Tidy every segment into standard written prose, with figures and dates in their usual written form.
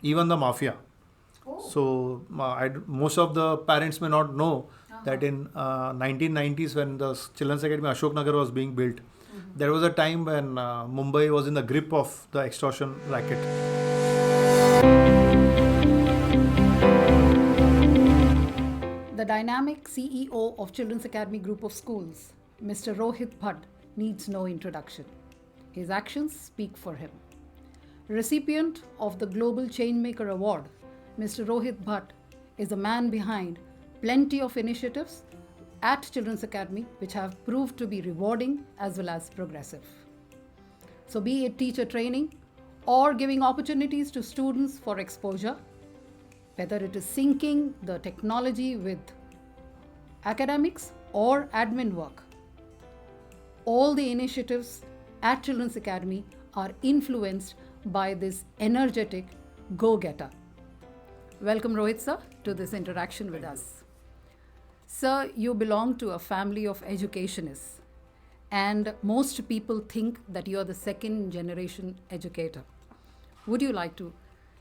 even the mafia. So most of the parents may not know that in 1990s, when the Children's Academy Ashok Nagar was being built, there was a time when Mumbai was in the grip of the extortion racket. The dynamic CEO of Children's Academy Group of Schools, Mr. Rohit Bhat, needs no introduction. His actions speak for him. Recipient of the Global Changemaker Award, Mr. Rohit Bhat is the man behind plenty of initiatives at Children's Academy which have proved to be rewarding as well as progressive. So be it teacher training or giving opportunities to students for exposure, whether it is syncing the technology with academics or admin work, all the initiatives at Children's Academy are influenced by this energetic go-getter. Welcome, Rohit sir, to this interaction with us. Sir, you belong to a family of educationists, and most people think that you are the second generation educator. Would you like to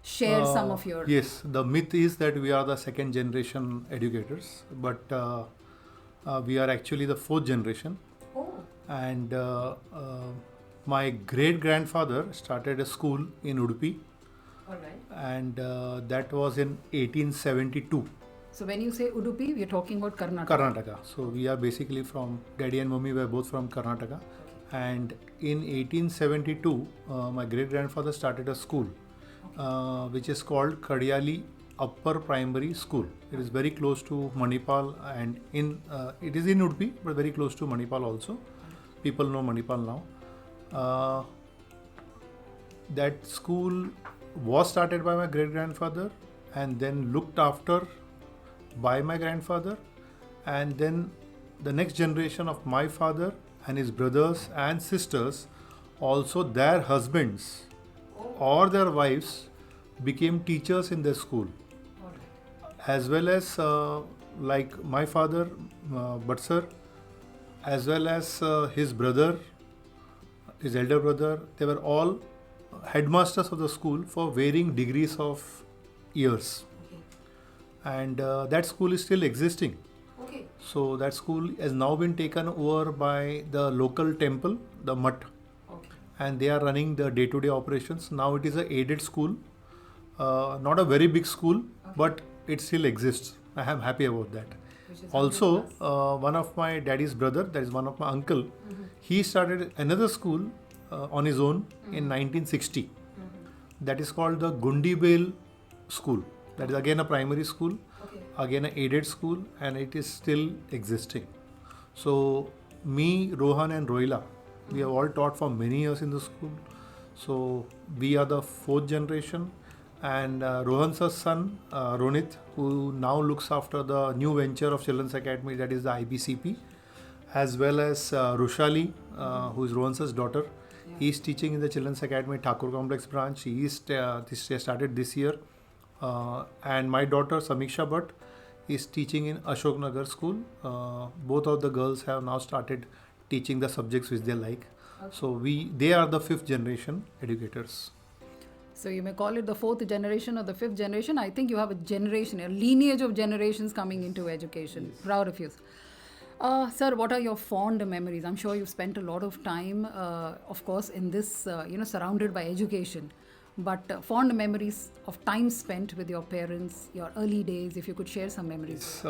share some of your... Yes, the myth is that we are the second generation educators, but we are actually the fourth generation. And my great-grandfather started a school in Udupi. All right. And that was in 1872. So when you say Udupi, we are talking about Karnataka. Karnataka. So we are basically from, Daddy and Mummy were both from Karnataka. And in 1872, my great-grandfather started a school, which is called Kadiyali Upper Primary School. It is very close to Manipal, and it is in Udupi, but very close to Manipal also. People know Manipal now. That school was started by my great-grandfather and then looked after by my grandfather, and then the next generation of my father and his brothers and sisters, also their husbands or their wives, became teachers in their school. As well as like my father, Bhat sir, as well as his brother, his elder brother, they were all headmasters of the school for varying degrees of years. And that school is still existing. So that school has now been taken over by the local temple, the Mutt, and they are running the day-to-day operations. Now it is an aided school, not a very big school, but it still exists. I am happy about that. Also, one of my daddy's brother, that is one of my uncle, he started another school on his own in 1960. That is called the Gundibel School. That is again a primary school, again an aided school, and it is still existing. So me, Rohan and Rohila, we have all taught for many years in the school. So we are the fourth generation, and Rohan's son, Ronit, who now looks after the new venture of Children's Academy, that is the IBCP, as well as Rushali, who is Rohan's daughter. He is teaching in the Children's Academy Thakur Complex branch. He started this year. And my daughter Samiksha Bhat is teaching in Ashok Nagar school. Both of the girls have now started teaching the subjects which they like. So they are the fifth generation educators. So you may call it the fourth generation or the fifth generation. I think you have a generation, a lineage of generations coming into education. Yes. Proud of you. Sir, what are your fond memories? I'm sure you've spent a lot of time, of course, in this, surrounded by education. But fond memories of time spent with your parents, your early days, if you could share some memories.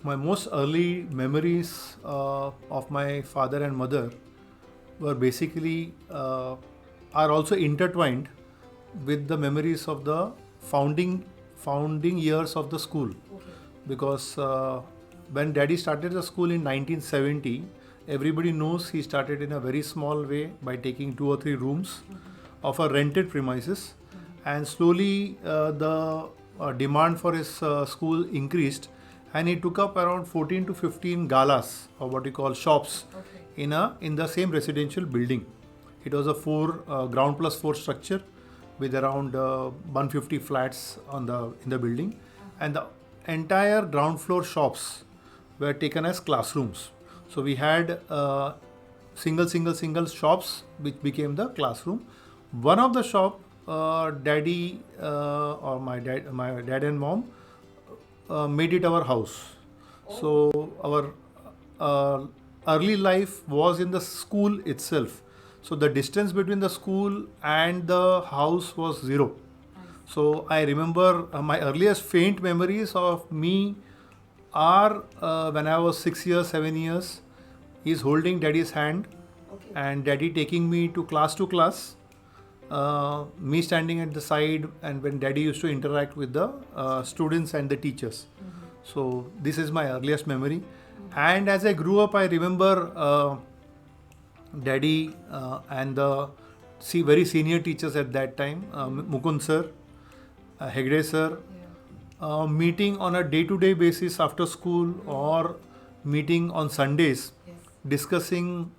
My most early memories of my father and mother were basically, are also intertwined with the memories of the founding years of the school. Because when Daddy started the school in 1970, everybody knows he started in a very small way by taking 2 or 3 rooms of a rented premises, and slowly the demand for his school increased, and he took up around 14 to 15 galas, or what you call shops, in the same residential building. It was a ground plus 4 structure with around 150 flats in the building, and the entire ground floor shops were taken as classrooms. So we had single shops which became the classroom. One of the shop daddy or my dad and mom made it our house. So our uh, early life was in the school itself. So the distance between the school and the house was zero. So I remember my earliest faint memories of me are when I was 6 years, 7 years. He's holding daddy's hand, and daddy taking me to class. Me standing at the side, and when daddy used to interact with the students and the teachers. So this is my earliest memory. And as I grew up, I remember daddy and the very senior teachers at that time, Mukund sir, Hegde sir, meeting on a day-to-day basis after school or meeting on Sundays, discussing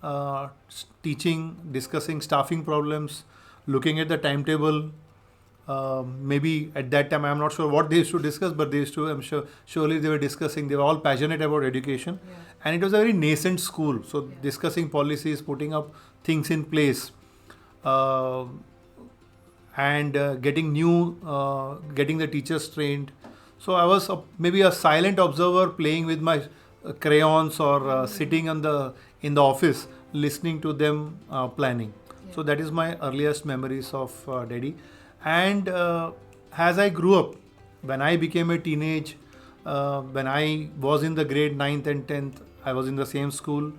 teaching, discussing staffing problems, looking at the timetable. Maybe at that time, I'm not sure what they used to discuss, but they used to, I'm sure, surely they were discussing, they were all passionate about education. And it was a very nascent school. So discussing policies, putting up things in place. And getting the teachers trained. So I was maybe a silent observer, playing with my crayons or sitting in the office, listening to them planning. So that is my earliest memories of daddy. And as I grew up, when I became a teenage, when I was in the grade 9th and 10th, I was in the same school.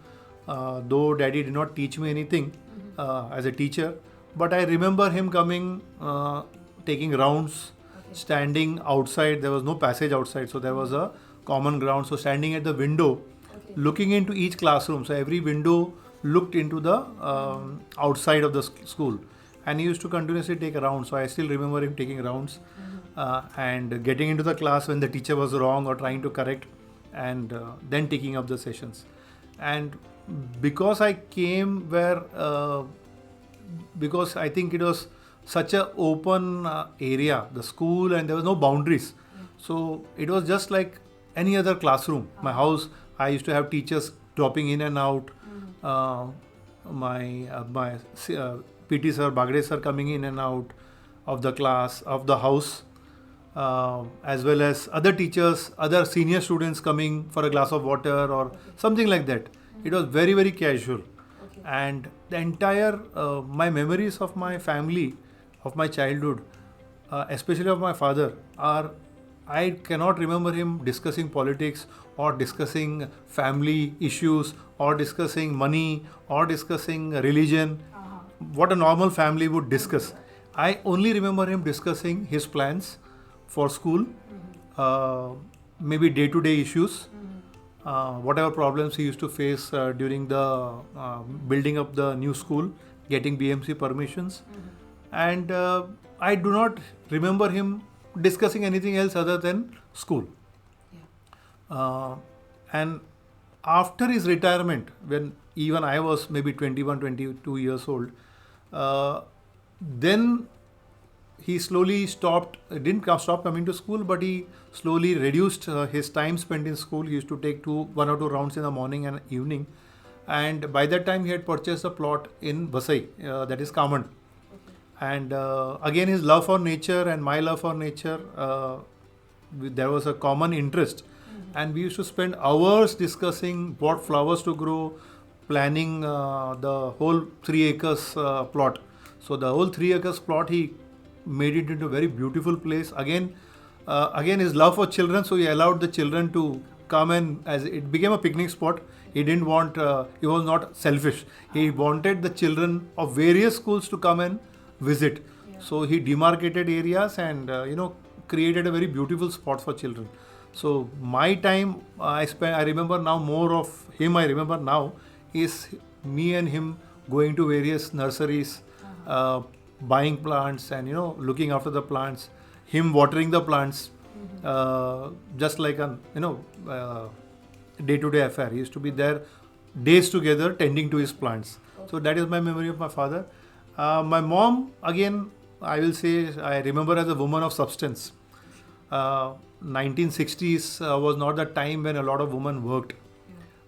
Though daddy did not teach me anything as a teacher, but I remember him coming, taking rounds, standing outside. There was no passage outside, so there was a common ground. So standing at the window, looking into each classroom. So every window looked into the outside of the school, and he used to continuously take rounds. So I still remember him taking rounds and getting into the class when the teacher was wrong or trying to correct, and then taking up the sessions. And because I came because I think it was such a open area, the school, and there was no boundaries. So it was just like any other classroom. My house, I used to have teachers dropping in and out. My PT sir, Bagre sir coming in and out of the class, of the house, as well as other teachers, other senior students coming for a glass of water or something like that. It was very, very casual. And the entire, my memories of my family, of my childhood, especially of my father, I cannot remember him discussing politics or discussing family issues or discussing money or discussing religion, what a normal family would discuss. I only remember him discussing his plans for school, maybe day-to-day issues, whatever problems he used to face during the building up the new school, getting BMC permissions. And I do not remember him discussing anything else other than school. And after his retirement, when even I was maybe 21, 22 years old, then he slowly stop coming to school, but he slowly reduced his time spent in school. He used to take 1 or 2 rounds in the morning and evening. And by that time, he had purchased a plot in Vasai, that is Kamand. And again, his love for nature and my love for nature, there was a common interest. And we used to spend hours discussing what flowers to grow, planning the whole 3 acres plot. So the whole 3 acres plot, he made it into a very beautiful place. Again, his love for children, so he allowed the children to come, and as it became a picnic spot. He didn't want, he was not selfish. He wanted the children of various schools to come and visit. So he demarcated areas and created a very beautiful spot for children. So my time I remember now more of him. I remember now is me and him going to various nurseries, buying plants and looking after the plants. Him watering the plants, just like a day-to-day affair. He used to be there days together tending to his plants. So that is my memory of my father. My mom, again, I will say I remember as a woman of substance. 1960s was not the time when a lot of women worked.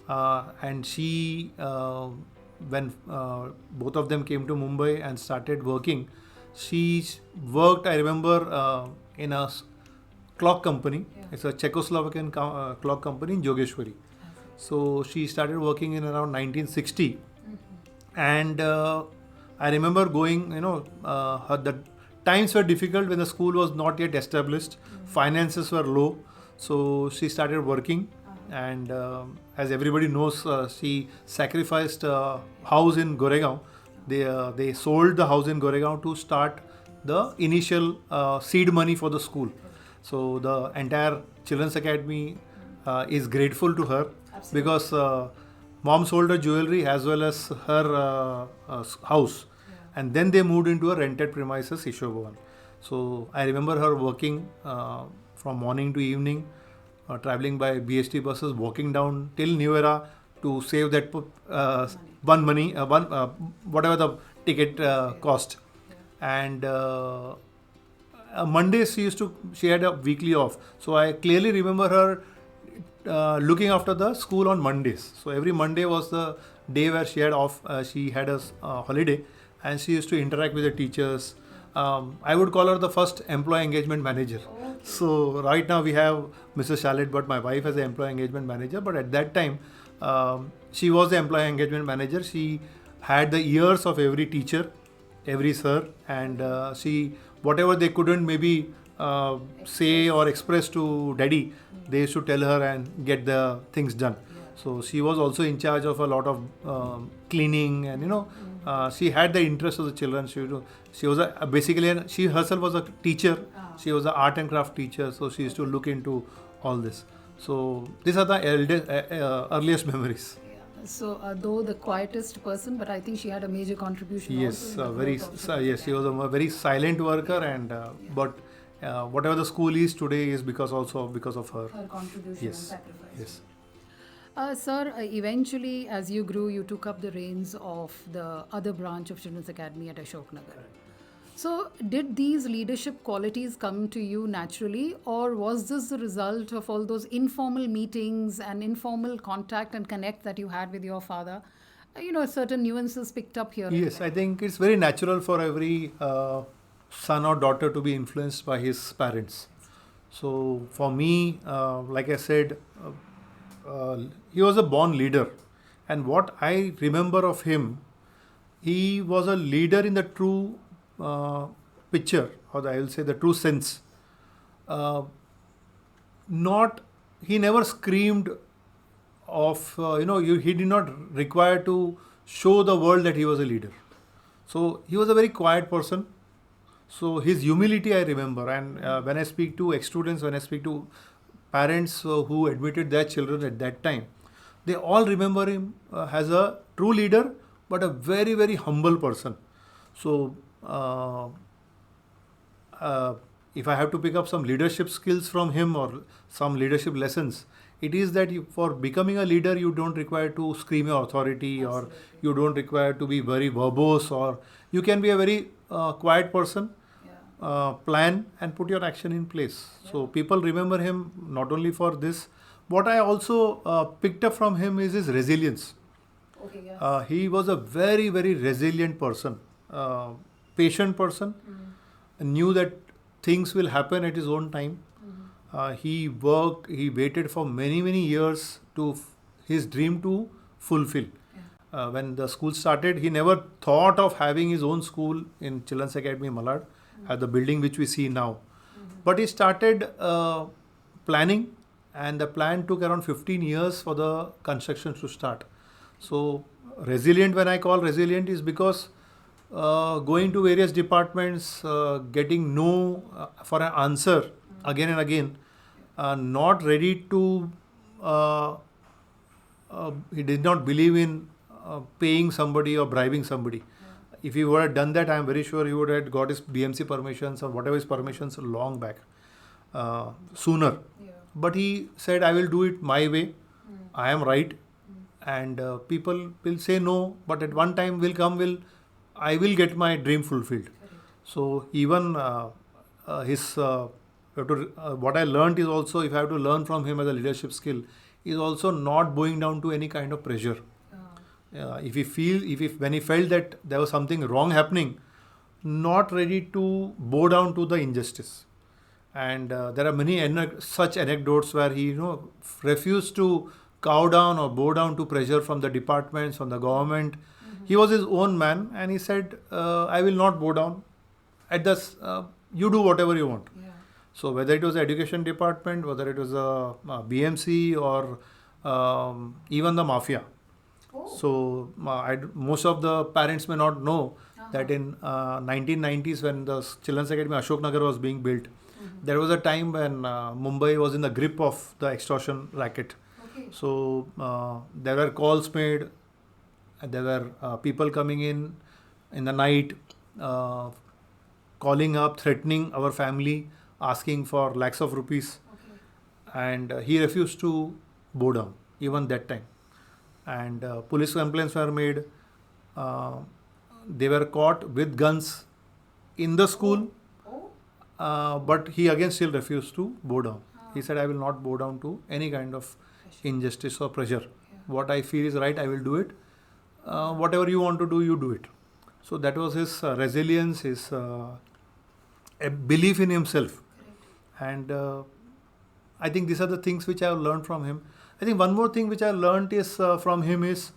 And she, when both of them came to Mumbai and started working, She worked, I remember, in a clock company. It's a Czechoslovakian clock company in Jogeshwari. So she started working in around 1960, and I remember going. The times were difficult when the school was not yet established. Finances were low, so she started working, and as everybody knows, she sacrificed a house in Goregaon. They sold the house in Goregaon to start the initial seed money for the school. So the entire Children's Academy is grateful to her because mom sold her jewelry as well as her house, and then they moved into a rented premises, Ishwar Bhavan. So I remember her working from morning to evening, traveling by BST buses, walking down till New Era to save that money, whatever the ticket cost. And Mondays she had a weekly off. So I clearly remember her looking after the school on Mondays. So every Monday was the day where she had off. She had a holiday, and she used to interact with the teachers. I would call her the first employee engagement manager. So right now we have Mrs. Charlotte, but my wife as the employee engagement manager. But at that time, she was the employee engagement manager. She had the ears of every teacher, every sir, and she whatever they couldn't maybe say or express to daddy, they used to tell her and get the things done. So she was also in charge of a lot of cleaning, and she had the interest of the children. She was she herself was a teacher. She was an art and craft teacher, so she used to look into all this. So these are the earliest memories. So, though the quietest person, but I think she had a major contribution. Yes, also yes, she was a very silent worker, and but whatever the school is today is because of her. Her contribution Yes. and sacrifice. Yes. Sir, eventually, as you grew, you took up the reins of the other branch of Children's Academy at Ashok Nagar. So, did these leadership qualities come to you naturally, or was this the result of all those informal meetings and informal contact and connect that you had with your father? Certain nuances picked up here. Yes, I think it's very natural for every son or daughter to be influenced by his parents. So, for me, like I said, he was a born leader, and what I remember of him, he was a leader in the true picture, or I will say the true sense. He never screamed of, he did not require to show the world that he was a leader. So he was a very quiet person. So his humility I remember, and when I speak to ex-students, when I speak to parents who admitted their children at that time, they all remember him as a true leader, but a very, very humble person. So if I have to pick up some leadership skills from him or some leadership lessons, it is that for becoming a leader, you don't require to scream your authority, or you don't require to be very verbose, or you can be a very quiet person, plan and put your action in place. So people remember him not only for this. What I also picked up from him is his resilience. Okay, yes. He was a very, very resilient person, patient person, knew that things will happen at his own time. He worked, he waited for many, many years to his dream to fulfill. When the school started, he never thought of having his own school in Children's Academy Malad, at the building which we see now. But he started planning, and the plan took around 15 years for the construction to start. So resilient, when I call resilient, is because going to various departments, getting no for an answer again and again, not ready to, he did not believe in paying somebody or bribing somebody. If he would have done that, I am very sure he would have got his BMC permissions or whatever his permissions long back, sooner. But he said, I will do it my way. I am right. And people will say no, but at one time I will get my dream fulfilled. So even what I learned is also, if I have to learn from him as a leadership skill, is also not bowing down to any kind of pressure. When he felt that there was something wrong happening, not ready to bow down to the injustice. And there are many such anecdotes where he, refused to cow down or bow down to pressure from the departments, from the government. He was his own man, and he said, "I will not bow down. At this, you do whatever you want." Yeah. So whether it was the education department, whether it was a BMC or even the mafia. Oh. So most of the parents may not know that in 1990s, when the Children's Academy Ashok Nagar was being built, there was a time when Mumbai was in the grip of the extortion racket. Okay. So there were calls made, there were people coming in the night, calling up, threatening our family, asking for lakhs of rupees. Okay. And he refused to bow down, even that time. And police complaints were made. They were caught with guns in the school, Oh. but he again still refused to bow down. He said, "I will not bow down to any kind of injustice or pressure. What I feel is right, I will do it. Whatever you want to do, you do it." So that was his resilience, his a belief in himself. And I think these are the things which I have learned from him. I think one more thing which I learned is from him is,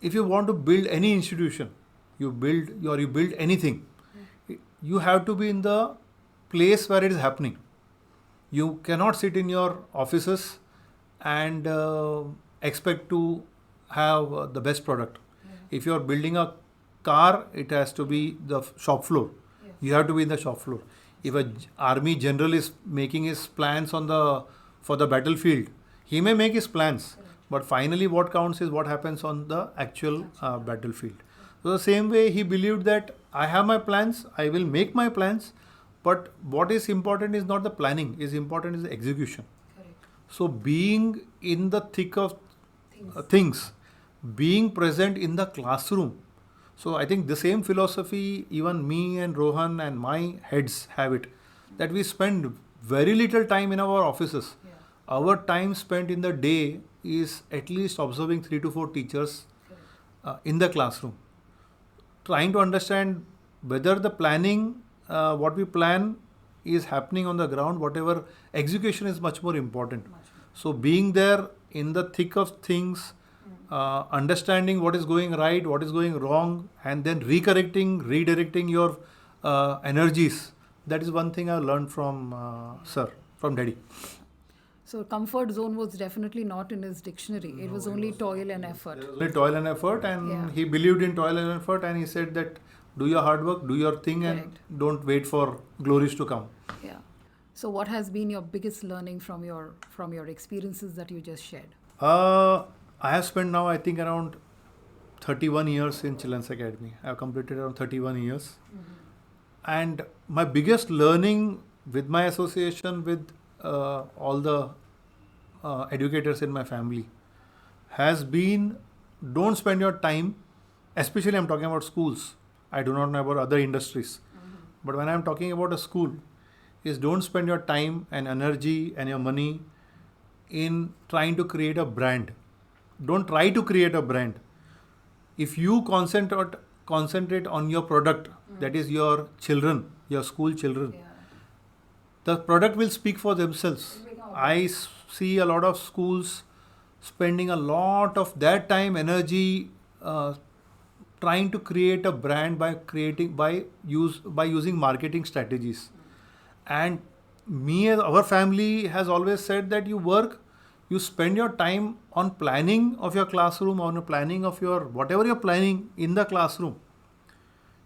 if you want to build any institution, you build anything, you have to be in the place where it is happening. You cannot sit in your offices and expect to have the best product. If you are building a car, it has to be the shop floor. You have to be in the shop floor. If a army general is making his plans for the battlefield, he may make his plans, but finally what counts is what happens on the actual battlefield. So the same way he believed that I have my plans, I will make my plans, but what is important is not the planning, is important is the execution. Correct. So being in the thick of things, being present in the classroom. So I think the same philosophy even me and Rohan and my heads have it, that we spend very little time in our offices. Yeah. Our time spent in the day is at least observing 3 to 4 teachers in the classroom, trying to understand whether the planning, what we plan is happening on the ground, whatever execution is much more important. So being there in the thick of things, understanding what is going right, what is going wrong, and then redirecting your energies. That is one thing I learned from from Daddy. So comfort zone was definitely not in his dictionary. It was only toil and effort. Only toil and effort, and Yeah. he believed in toil and effort, and he said that do your hard work, do your thing, and Correct. don't wait for glories to come. Yeah. So what has been your biggest learning from your experiences that you just shared? I have spent now, I think, around 31 years in Children's Academy. I have completed around 31 years. And my biggest learning with my association with all the educators in my family has been, don't spend your time, especially I'm talking about schools. I do not know about other industries. But when I'm talking about a school, is don't spend your time and energy and your money in trying to create a brand. Don't try to create a brand. If you concentrate on your product, that is your children, your school children, the product will speak for themselves. I see a lot of schools spending a lot of their time, energy, trying to create a brand by using marketing strategies. And our family has always said that you spend your time on planning of your classroom, on the planning of your whatever you're planning in the classroom.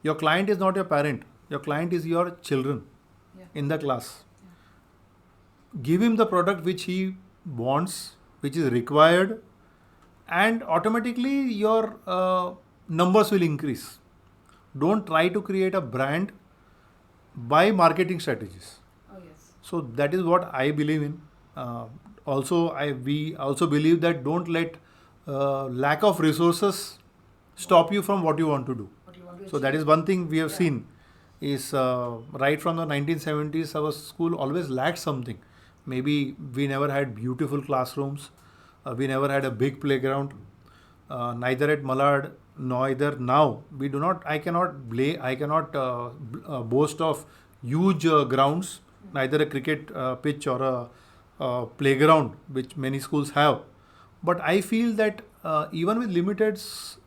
Your client is not your parent. Your client is your children in the class. Give him the product which he wants, which is required, and automatically your numbers will increase. Don't try to create a brand by marketing strategies. Oh yes. So that is what I believe in. We also believe that don't let lack of resources stop you from what you want to do. So that is one thing we have seen is right from the 1970s, our school always lacked something. Maybe we never had beautiful classrooms. We never had a big playground. Neither at Malad neither now we do not. I cannot boast of huge grounds, neither a cricket pitch or a playground, which many schools have. But I feel that even with limited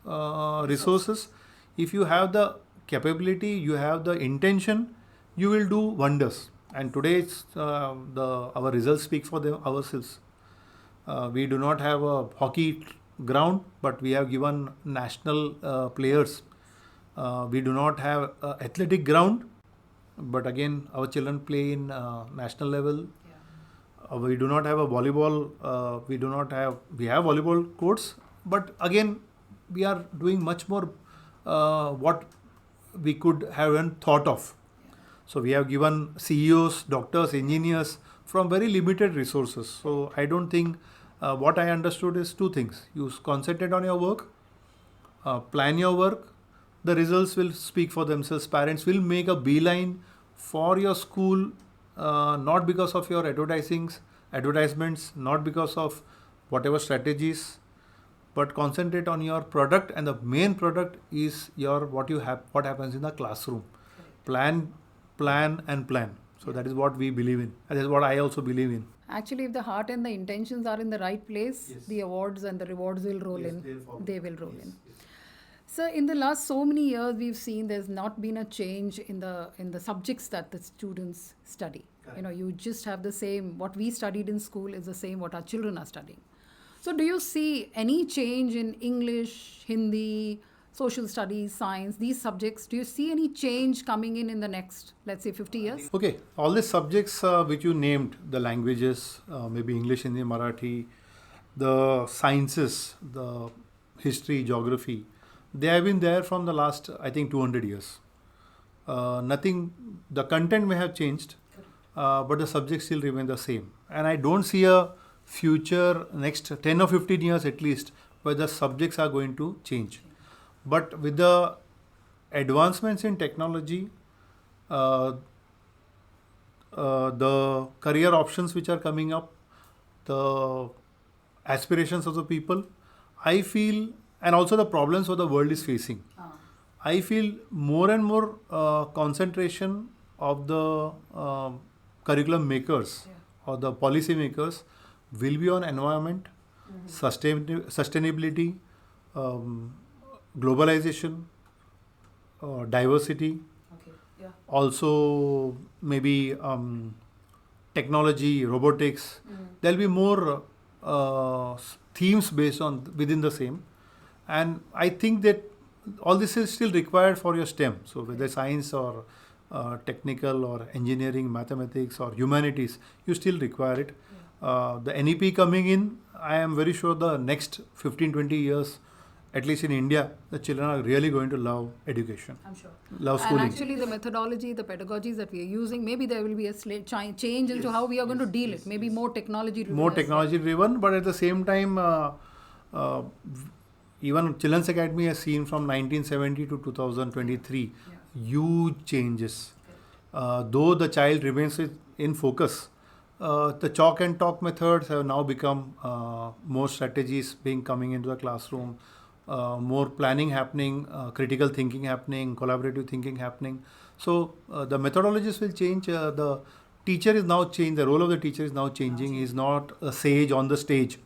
resources, if you have the capability, you have the intention, you will do wonders. And today, our results speak for ourselves. We do not have a hockey ground, but we have given national players. We do not have athletic ground, but again, our children play in national level. We do not have a volleyball. We have volleyball courts, but again, we are doing much more what we could have thought of. So we have given CEOs, doctors, engineers from very limited resources. So I don't think what I understood is two things. You concentrate on your work, plan your work, the results will speak for themselves. Parents will make a beeline for your school, not because of your advertisements, not because of whatever strategies, but concentrate on your product, and the main product is what happens in the classroom. Plan, and plan. So that is what we believe in. That is what I also believe in. Actually, if the heart and the intentions are in the right place, the awards and the rewards will roll in. They will roll in. So in the last so many years, we've seen there's not been a change in the subjects that the students study. Correct. You just have the same, what we studied in school is the same what our children are studying. So do you see any change in English, Hindi, social studies, science, these subjects? Do you see any change coming in the next, let's say, 50 years? Okay, all these subjects which you named, the languages, maybe English, Hindi, Marathi, the sciences, the history, geography, they have been there from the last, I think, 200 years. Nothing, the content may have changed, but the subjects still remain the same. And I don't see a future, next 10 or 15 years at least, where the subjects are going to change. But with the advancements in technology, the career options which are coming up, the aspirations of the people, I feel, and also the problems what the world is facing, I feel more and more concentration of the curriculum makers or the policy makers will be on environment, sustainability, globalization, diversity, also maybe technology, robotics. There will be more themes based on within the same. And I think that all this is still required for your STEM. So whether science or technical or engineering, mathematics or humanities, you still require it. The NEP coming in, I am very sure the next 15-20 years, at least in India, the children are really going to love education. I'm sure. Love schooling. And actually the methodology, the pedagogies that we are using, maybe there will be a change into how we are going to deal it. Maybe more technology driven. More technology driven, but at the same time, even Children's Academy has seen from 1970 to 2023 huge changes. Though the child remains in focus, the chalk and talk methods have now become more strategies coming into the classroom, more planning happening, critical thinking happening, collaborative thinking happening. So the methodologies will change. The teacher is now changed. The role of the teacher is now changing. He is not a sage on the stage.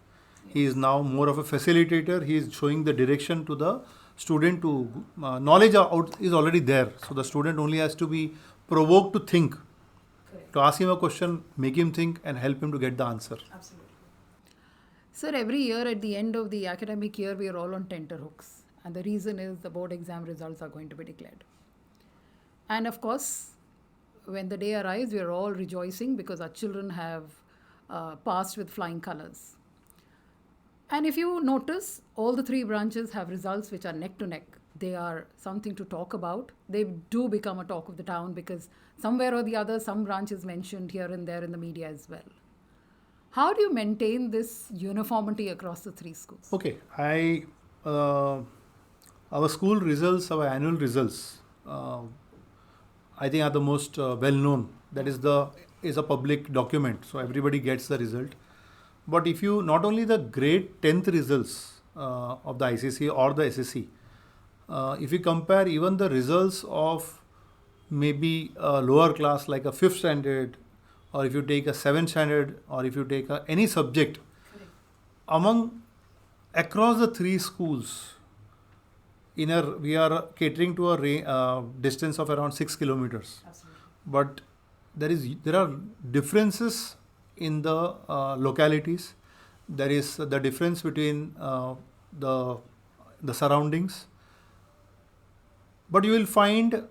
He is now more of a facilitator. He is showing the direction to the student. To knowledge is already there. So the student only has to be provoked to think. Correct. To ask him a question, make him think, and help him to get the answer. Absolutely. Sir, every year at the end of the academic year, we are all on tenterhooks. And the reason is the board exam results are going to be declared. And of course, when the day arrives, we are all rejoicing because our children have passed with flying colors. And if you notice, all the three branches have results which are neck to neck. They are something to talk about. They do become a talk of the town because somewhere or the other, some branch is mentioned here and there in the media as well. How do you maintain this uniformity across the three schools? Okay, our school results, our annual results, I think are the most well known. That is a public document, so everybody gets the result. But if you not only the grade 10th results of the ICC or the SSC, if you compare even the results of maybe a lower class like a fifth standard, or if you take a seventh standard, or if you take any subject, among across the three schools, we are catering to a distance of around 6 kilometers. Absolutely. But there are differences in the localities. There is the difference between the surroundings, but you will find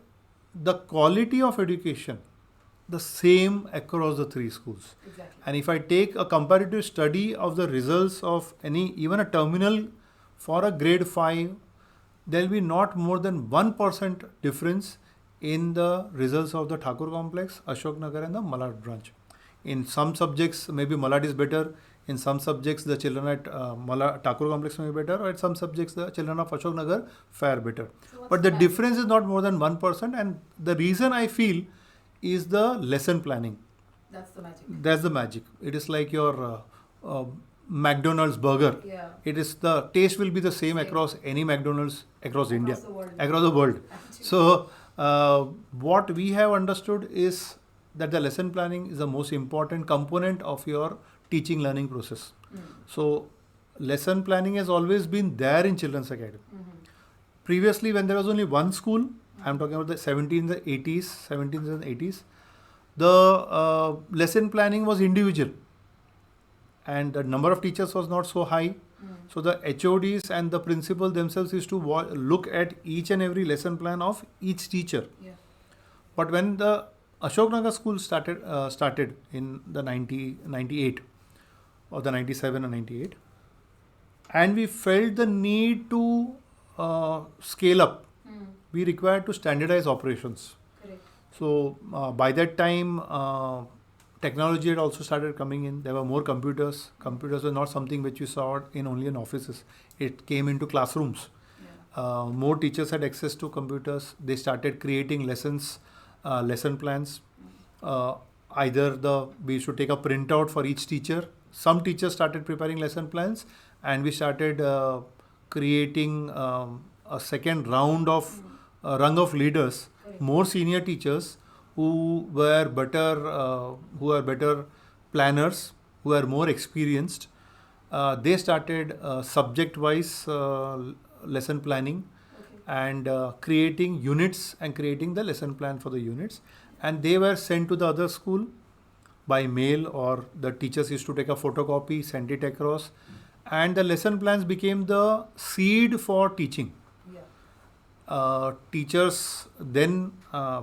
the quality of education the same across the three schools. Exactly. And if I take a comparative study of the results of even a terminal for a grade 5, there will be not more than 1% difference in the results of the Thakur complex, Ashok Nagar and the Malad branch. In some subjects, maybe Malad is better. In some subjects, the children at Thakur complex may be better, or at some subjects, the children of Ashok Nagar fare better. But the difference is not more than 1%, and the reason I feel is the lesson planning. That's the magic. That's the magic. It is like your McDonald's burger. Yeah. The taste will be the same across any McDonald's across India, the world. across the world. So what we have understood is that the lesson planning is the most important component of your teaching learning process. So lesson planning has always been there in Children's Academy. Previously, when there was only one school, I'm talking about the 70s and 80s, the lesson planning was individual and the number of teachers was not so high. So the HODs and the principal themselves used to look at each and every lesson plan of each teacher. Yeah. But when the Ashok Nagar school started in the 98 or the 97 or 98, and we felt the need to scale up, we required to standardize operations. Correct. So by that time, technology had also started coming in. There were more computers. Computers were not something which you saw only in offices. It came into classrooms. Yeah. More teachers had access to computers. They started creating lesson plans. We should take a printout for each teacher. Some teachers started preparing lesson plans, and we started creating a second round of rung of leaders, more senior teachers who were better planners, who are more experienced. They started subject-wise lesson planning and creating units and creating the lesson plan for the units. And they were sent to the other school by mail, or the teachers used to take a photocopy, send it across. And the lesson plans became the seed for teaching. Teachers then,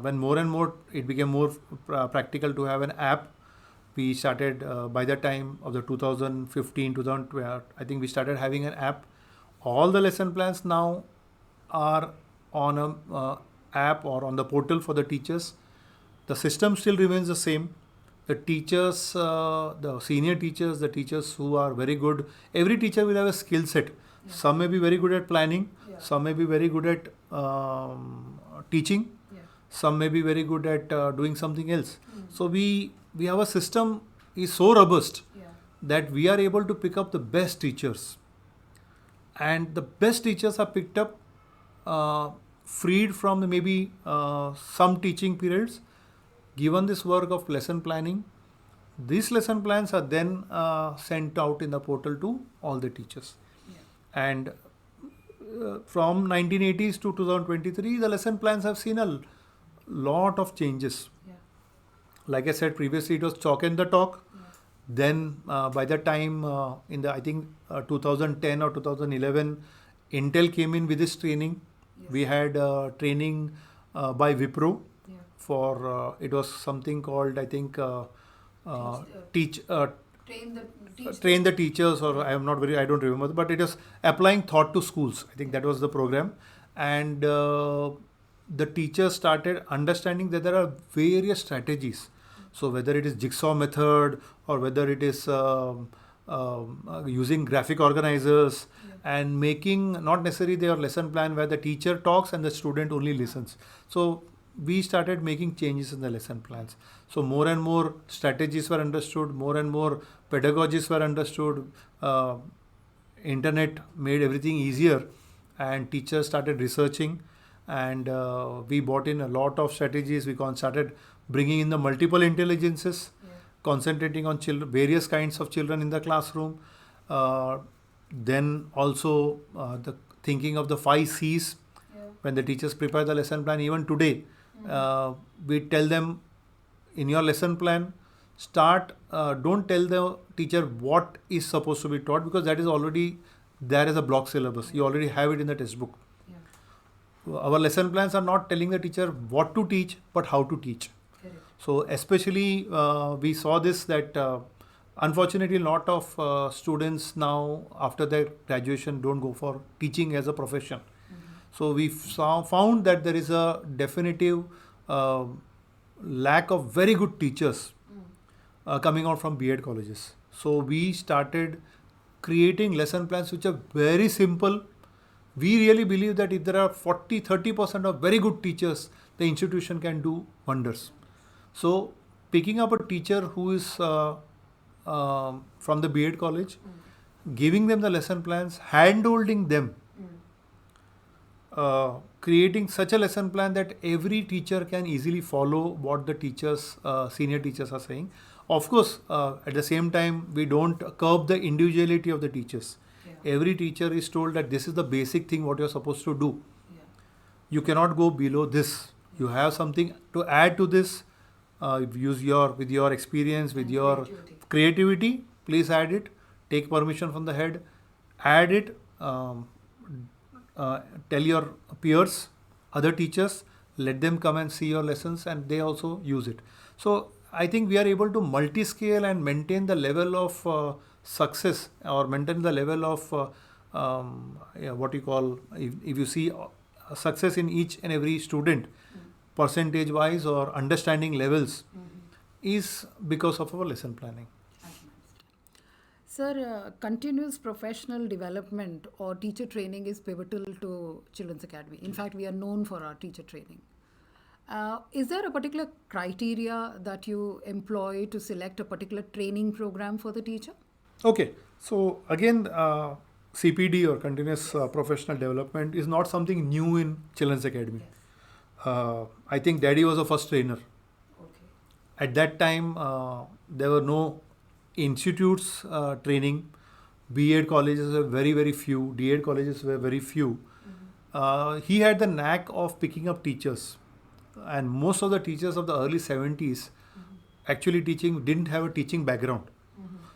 when more and more it became more practical to have an app, we started by the time of the 2015, 2012, I think we started having an app. All the lesson plans now are on a app or on the portal for the teachers. The system still remains the same. The teachers, the senior teachers, the teachers who are very good, every teacher will have a skill set. Yeah. Some may be very good at planning. Yeah. Some may be very good at teaching. Yeah. Some may be very good at doing something else. So we have a system is so robust that we are able to pick up the best teachers. And the best teachers are picked up freed from maybe some teaching periods. Given this work of lesson planning, these lesson plans are then sent out in the portal to all the teachers. Yeah. And from 1980s to 2023, the lesson plans have seen a lot of changes. Yeah. Like I said previously, it was chalk and the talk. Yeah. Then by the time in the 2010 or 2011, Intel came in with this training. Yes. We had training by Wipro. For it was something called, I think, train the teachers, or I don't remember, but it was applying thought to schools. I think that was the program, and the teachers started understanding that there are various strategies. So whether it is jigsaw method or whether it is using graphic organizers and making not necessarily their lesson plan where the teacher talks and the student only listens. So we started making changes in the lesson plans. So more and more strategies were understood, more and more pedagogies were understood. Internet made everything easier. and teachers started researching, and we brought in a lot of strategies. We started bringing in the multiple intelligences, concentrating on children, various kinds of children in the classroom. Uh, then also the thinking of the 5 C's. When the teachers prepare the lesson plan, even today, we tell them, in your lesson plan, don't tell the teacher what is supposed to be taught, because that is already there as a block syllabus. You already have it in the textbook. Our lesson plans are not telling the teacher what to teach, but how to teach. So especially we saw this, that unfortunately a lot of students now after their graduation don't go for teaching as a profession. So we found that there is a definitive lack of very good teachers coming out from B.Ed colleges. So we started creating lesson plans which are very simple. We really believe that if there are 40-30% of very good teachers, the institution can do wonders. So picking up a teacher who is from the B.Ed college, giving them the lesson plans, hand-holding them, creating such a lesson plan that every teacher can easily follow what the teachers, senior teachers are saying. Of course, at the same time, we don't curb the individuality of the teachers. Every teacher is told that this is the basic thing what you're supposed to do. You cannot go below this. You have something to add to this. With your experience, with your creativity, please add it. Take permission from the head. Add it. Tell your peers, other teachers, let them come and see your lessons, and they also use it. So I think we are able to multi-scale and maintain the level of success, or maintain the level of what you call, if you see success in each and every student, percentage wise or understanding levels, is because of our lesson planning. Sir, continuous professional development or teacher training is pivotal to Children's Academy. In fact, we are known for our teacher training. Is there a particular criteria that you employ to select a particular training program for the teacher? Okay, so again, CPD or continuous professional development is not something new in Children's Academy. I think Daddy was the first trainer. At that time, there were no institutes training. B.Ed colleges were very, very few. D.Ed colleges were very few. He had the knack of picking up teachers. And most of the teachers of the early 70s actually didn't have a teaching background.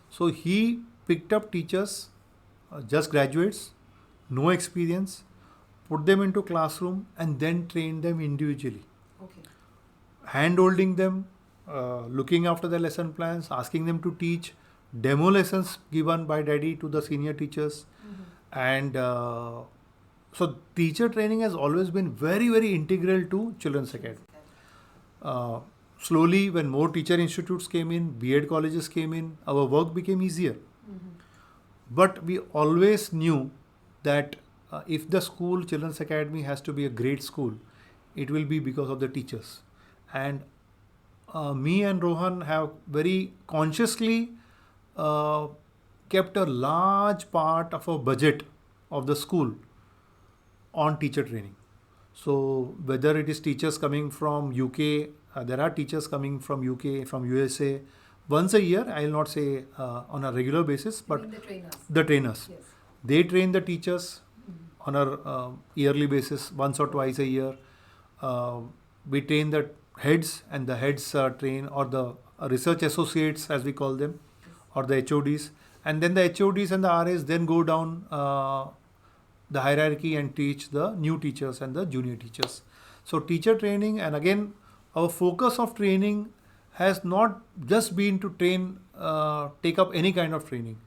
So he picked up teachers, just graduates, no experience, put them into classroom, and then trained them individually. Hand-holding them, looking after their lesson plans, asking them to teach, demo lessons given by Daddy to the senior teachers. And so teacher training has always been very, very integral to Children's Academy. Slowly, when more teacher institutes came in, B.Ed colleges came in, our work became easier. But we always knew that if the school, Children's Academy, has to be a great school, it will be because of the teachers. And me and Rohan have very consciously kept a large part of our budget of the school on teacher training. So whether it is teachers coming from UK, there are teachers coming from UK, from USA, once a year, I will not say on a regular basis, but the trainers. Yes. They train the teachers on a yearly basis, once or twice a year. We train the heads, and the heads train, or the research associates as we call them, or the HODs. And then the HODs and the RAs then go down the hierarchy and teach the new teachers and the junior teachers. So teacher training, and again, our focus of training has not just been to train, take up any kind of training.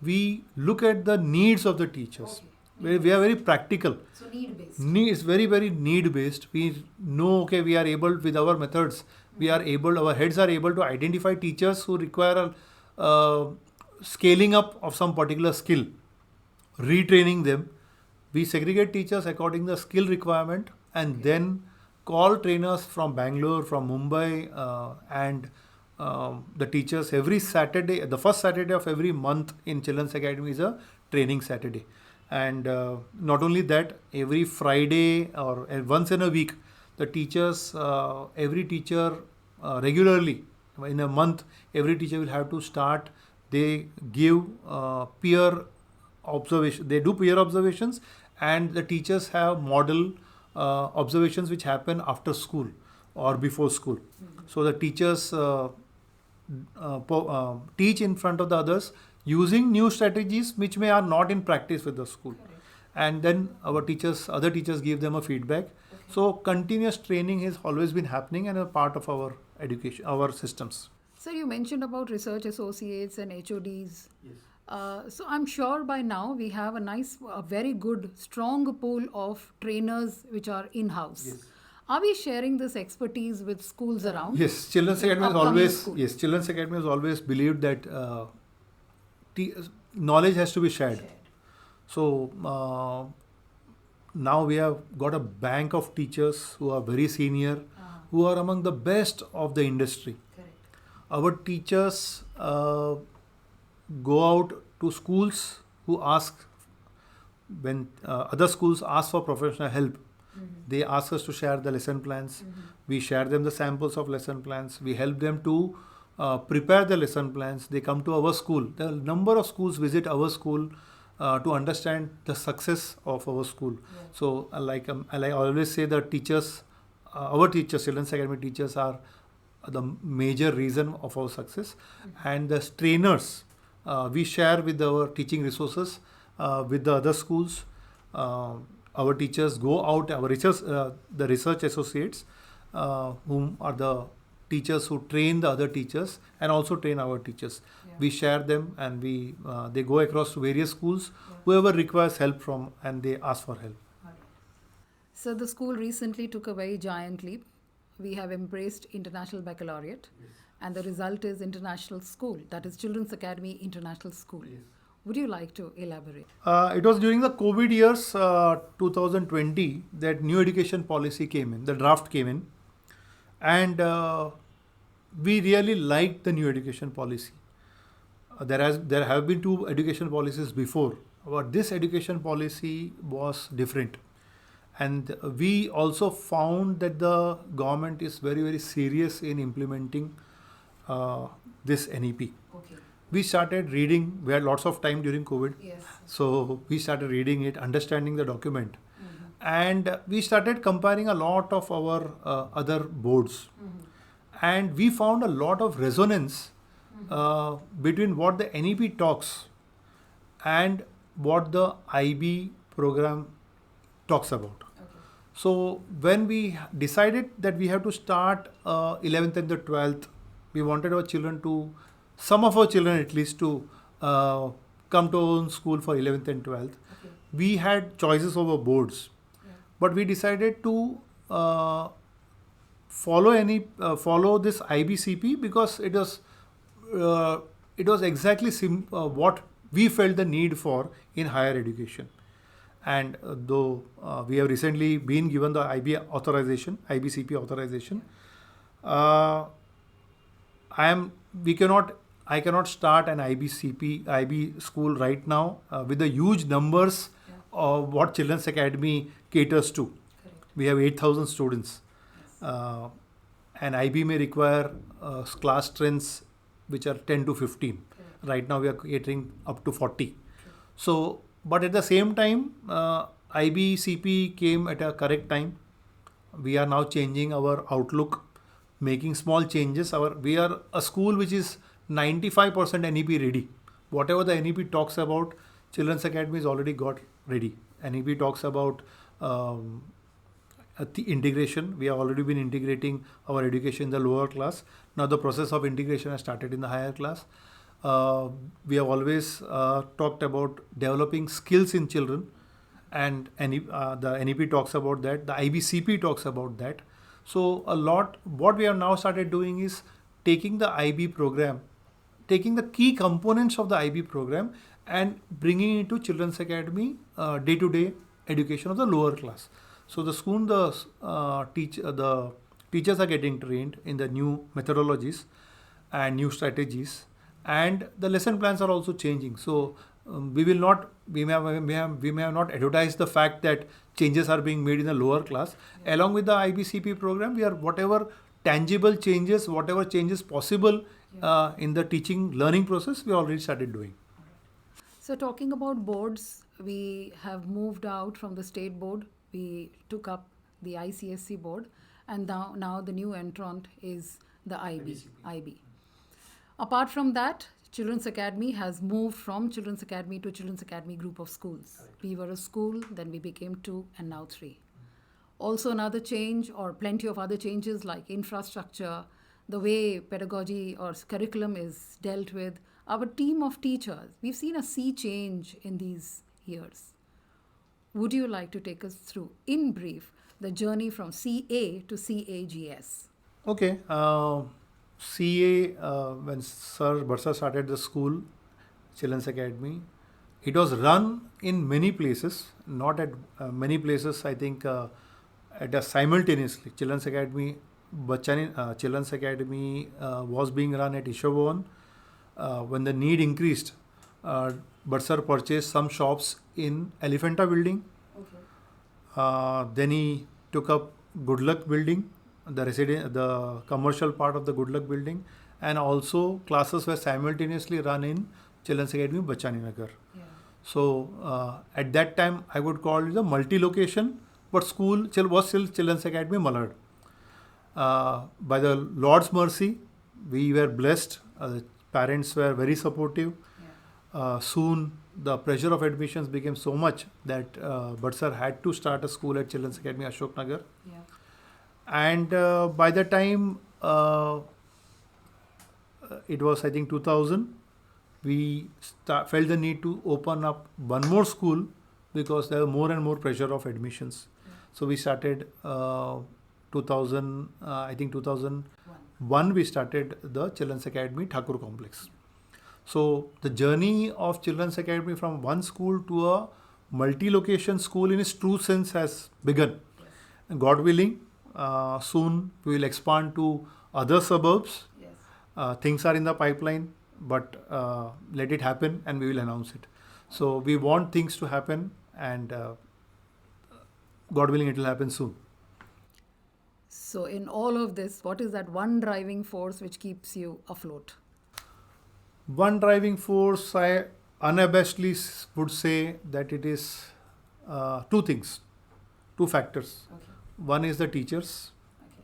We look at the needs of the teachers. We are very practical. So need-based. It's very, very need-based. We know, okay, we are able, with our methods, our heads are able to identify teachers who require scaling up of some particular skill, retraining them. We segregate teachers according to the skill requirement, and then call trainers from Bangalore, from Mumbai, and the teachers every Saturday. The first Saturday of every month in Children's Academy is a training Saturday. And not only that, every Friday or once in a week, the teachers, every teacher regularly in a month, every teacher will have to start. They give peer observation. They do peer observations, and the teachers have model observations which happen after school or before school. So the teachers teach in front of the others using new strategies which may are not in practice with the school. And then our teachers, other teachers give them a feedback. So continuous training has always been happening and a part of our education, our systems. Sir, you mentioned about research associates and HODs. Yes. So I'm sure by now we have a very good, strong pool of trainers which are in-house. Yes. Are we sharing this expertise with schools around? Yes, Children's Academy has Upcoming always schools. yes, Children's Academy has always believed that knowledge has to be shared. So now we have got a bank of teachers who are very senior, who are among the best of the industry. Correct. Our teachers go out to schools who ask, when other schools ask for professional help, they ask us to share the lesson plans. We share them the samples of lesson plans. We help them to prepare the lesson plans. They come to our school. The number of schools visit our school to understand the success of our school. Yeah. So, like I always say, the teachers, our teachers, Children's Academy teachers, are the major reason of our success. And the trainers, we share with our teaching resources with the other schools. Our teachers go out, our research, the research associates, whom are the teachers who train the other teachers and also train our teachers. Yeah. We share them, and we they go across to various schools. Whoever requires help from, and they ask for help. So the school recently took a very giant leap. We have embraced International Baccalaureate, and the result is International School, that is Children's Academy International School. Would you like to elaborate? It was during the COVID years, 2020, that new education policy came in, the draft came in, and we really liked the new education policy. There have been two education policies before, but this education policy was different. And we also found that the government is very, very serious in implementing this NEP. Okay. We started reading, we had lots of time during COVID. Yes. So we started reading it, understanding the document. And we started comparing a lot of our other boards. And we found a lot of resonance between what the NEP talks and what the IB program talks about. So when we decided that we have to start 11th and the 12th, we wanted our children to, some of our children at least, to come to our own school for 11th and 12th. We had choices over boards, but we decided to follow this IBCP because it was exactly what we felt the need for in higher education. And though we have recently been given the IBCP authorization, I cannot start an IB school right now with the huge numbers of what Children's Academy caters to. Correct. We have 8,000 students. And IB may require class strengths which are 10 to 15. Correct. Right now we are catering up to 40. So, but at the same time, IBCP came at a correct time. We are now changing our outlook, making small changes. We are a school which is 95% NEP ready. Whatever the NEP talks about, Children's Academy has already got ready. NEP talks about the integration. We have already been integrating our education in the lower class. Now the process of integration has started in the higher class. We have always talked about developing skills in children, and the NEP talks about that. The IBCP talks about that. So what we have now started doing is taking the IB program, taking the key components of the IB program and bringing it to Children's Academy day-to-day education of the lower class. So the school, the teachers are getting trained in the new methodologies and new strategies, and the lesson plans are also changing. So we may have not advertised the fact that changes are being made in the lower class. Along with the IBCP program, we are whatever tangible changes, whatever changes possible in the teaching learning process, we already started doing. So, talking about boards, we have moved out from the state board. We took up the ICSC board, and now the new entrant is the IB. Apart from that, Children's Academy has moved from Children's Academy to Children's Academy group of schools. Correct. We were a school, then we became 2, and now 3. Also, another change, or plenty of other changes like infrastructure, the way pedagogy or curriculum is dealt with, our team of teachers. We've seen a sea change in these years. Would you like to take us through, in brief, the journey from CA to CAGS? Okay. CA, when Sir Barsa started the school, Children's Academy, it was run in many places, not at many places, I think, at a simultaneously. Children's Academy was being run at Ishabon. When the need increased, Barsar purchased some shops in Elephanta building. Okay. Then he took up Good Luck building, the commercial part of the Good Luck building, and also classes were simultaneously run in Children's Academy, Bachani Nagar. Yeah. So at that time, I would call it a multi-location, but school was still Children's Academy, Malad. By the Lord's mercy, we were blessed. The parents were very supportive. Yeah. Soon, the pressure of admissions became so much that Batsar had to start a school at Children's Academy, Ashok Nagar. Yeah. And by the time it was, I think, 2000, we felt the need to open up one more school because there were more and more pressure of admissions. Yeah. So we started 2001 we started the Children's Academy Thakur Complex. So the journey of Children's Academy from one school to a multi-location school in its true sense has begun. Yes. And God willing, soon we will expand to other suburbs. Yes. Things are in the pipeline, but let it happen and we will announce it. So we want things to happen, and God willing, it will happen soon. So in all of this, what is that one driving force which keeps you afloat? One driving force, I unabashedly would say that it is two things, two factors. Okay. One is the teachers. Okay.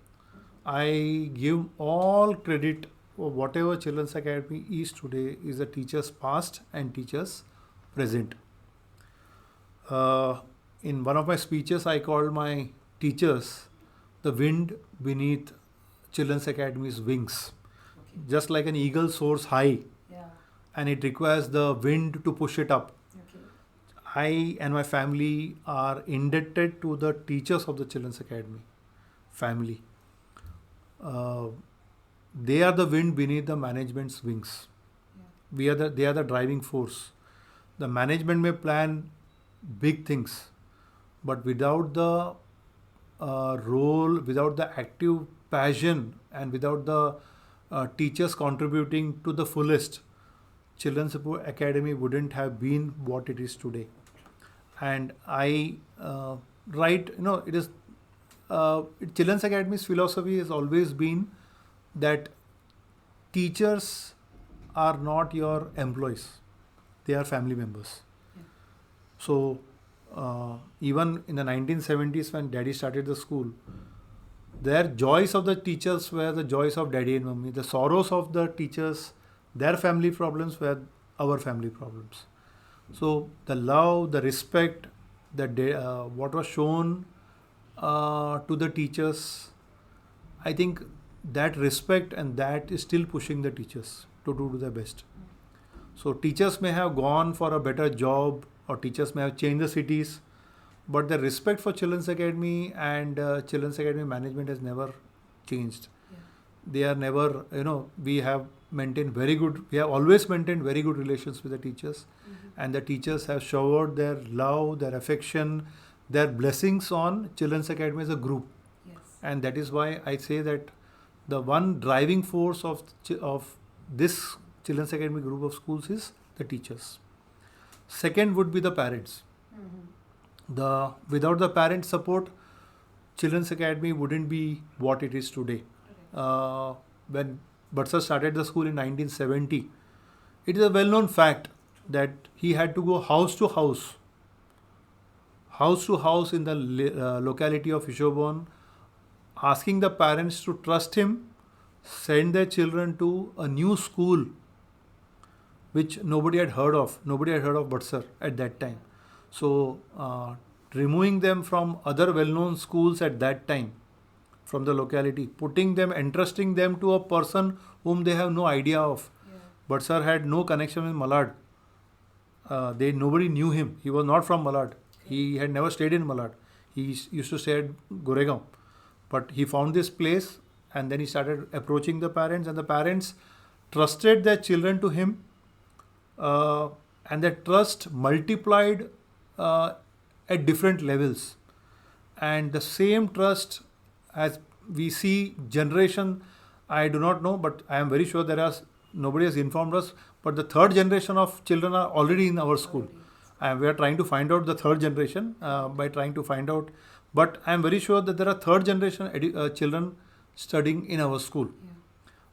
I give all credit for whatever Children's Academy is today is the teachers past and teachers present. In one of my speeches, I called my teachers the wind beneath Children's Academy's wings. Okay. Just like an eagle soars high, and it requires the wind to push it up. Okay. I and my family are indebted to the teachers of the Children's Academy family. They are the wind beneath the management's wings. Yeah. They are the driving force. The management may plan big things, but without the role, without the active passion, and without the teachers contributing to the fullest, Children's Academy wouldn't have been what it is today. And it is Children's Academy's philosophy has always been that teachers are not your employees; they are family members. Yeah. So even in the 1970s, when Daddy started the school, their joys of the teachers were the joys of Daddy and Mummy. The sorrows of the teachers, their family problems were our family problems. So the love, the respect, what was shown to the teachers, I think that respect and that is still pushing the teachers to do their best. So teachers may have gone for a better job, or teachers may have changed the cities, but the respect for Children's Academy and Children's Academy management has never changed. Yeah. They are never, we have always maintained very good relations with the teachers. Mm-hmm. And the teachers have showered their love, their affection, their blessings on Children's Academy as a group. Yes. And that is why I say that the one driving force of this Children's Academy group of schools is the teachers. Second would be the parents. Without the parent support, Children's Academy wouldn't be what it is today. When Bhat started the school in 1970, it is a well-known fact that he had to go house to house in the locality of Ishoborn, asking the parents to trust him, send their children to a new school which nobody had heard of. Nobody had heard of Bhat at that time. So, removing them from other well-known schools at that time, from the locality, putting them, entrusting them to a person whom they have no idea of. Bhat had no connection with Malad. Nobody knew him. He was not from Malad. He had never stayed in Malad. He used to stay at Goregaon. But he found this place and then he started approaching the parents, and the parents trusted their children to him, and that trust multiplied at different levels. And the same trust, as we see generation, I do not know, but I am very sure nobody has informed us, but the third generation of children are already in our school. And we are trying to find out the third generation by trying to find out. But I am very sure that there are third generation children studying in our school.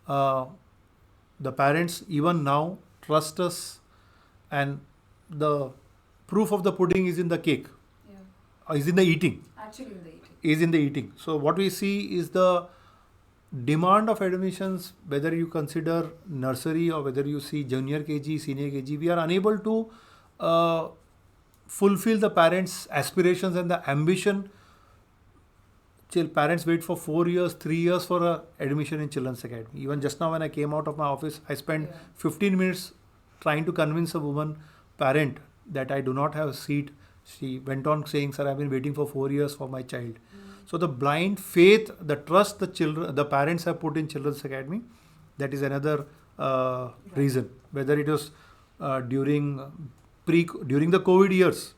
The parents even now trust us, and the proof of the pudding is in the cake, is in the eating. Actually, in the eating. Is in the eating. So what we see is the demand of admissions, whether you consider nursery or whether you see junior KG, senior KG, we are unable to fulfill the parents' aspirations and the ambition. Parents wait for 4 years, 3 years for a admission in Children's Academy. Even just now when I came out of my office, I spent 15 minutes trying to convince a woman parent that I do not have a seat. She went on saying, "Sir, I've been waiting for 4 years for my child." So the blind faith, the trust the parents have put in Children's Academy, that is another reason. Whether it was during the COVID years,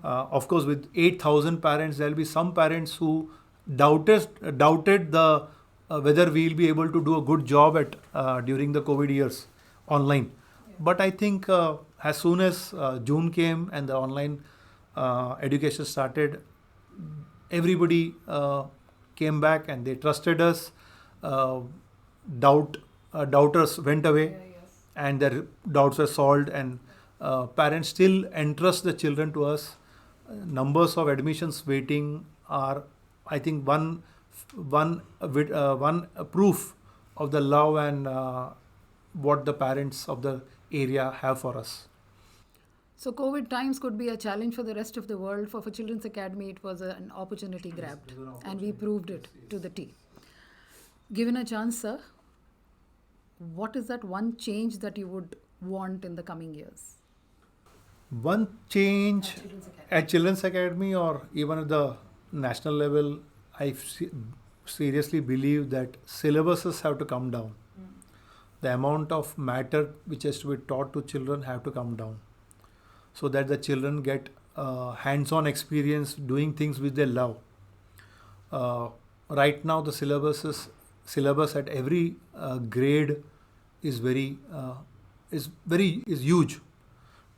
of course, with 8,000 parents, there will be some parents who doubted the whether we will be able to do a good job at during the COVID years online. But I think as soon as June came and the online education started, everybody came back and they trusted us. Doubters went away, and their doubts were solved, and parents still entrust the children to us. Numbers of admissions waiting are, I think, one proof of the love and what the parents of the area have for us. So COVID times could be a challenge for the rest of the world. For Children's Academy, it was an opportunity grabbed, and we proved it to the T. Given a chance, sir, what is that one change that you would want in the coming years? One change at Children's Academy or even at the national level, I seriously believe that syllabuses have to come down. The amount of matter which has to be taught to children have to come down, so that the children get hands-on experience doing things which they love. Right now, the syllabus at every grade is huge.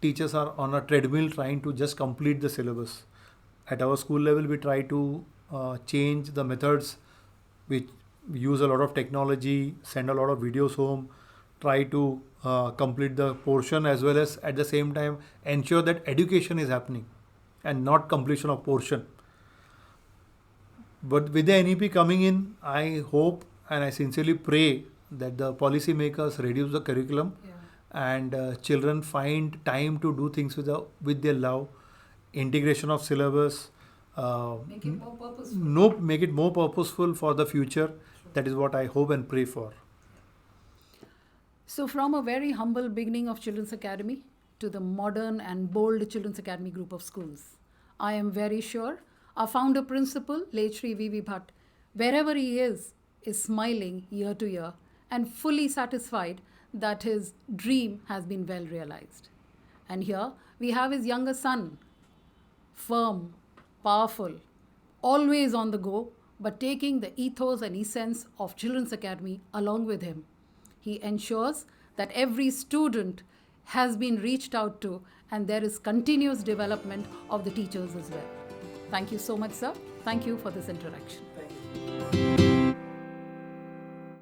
Teachers are on a treadmill trying to just complete the syllabus. At our school level, we try to change the methods. We use a lot of technology, send a lot of videos home, try to complete the portion, as well as at the same time ensure that education is happening and not completion of portion. But with the NEP coming in, I hope and I sincerely pray that the policy makers reduce the curriculum and children find time to do things with their love. Integration of syllabus, Make it more purposeful. make it more purposeful for the future. That is what I hope and pray for. So, from a very humble beginning of Children's Academy to the modern and bold Children's Academy group of schools, I am very sure our founder principal, late Shri V.V. Bhat, wherever he is smiling year to year and fully satisfied that his dream has been well realized. And here we have his younger son, firm, powerful, always on the go, but taking the ethos and essence of Children's Academy along with him. He ensures that every student has been reached out to, and there is continuous development of the teachers as well. Thank you so much, sir. Thank you for this interaction. Thank you.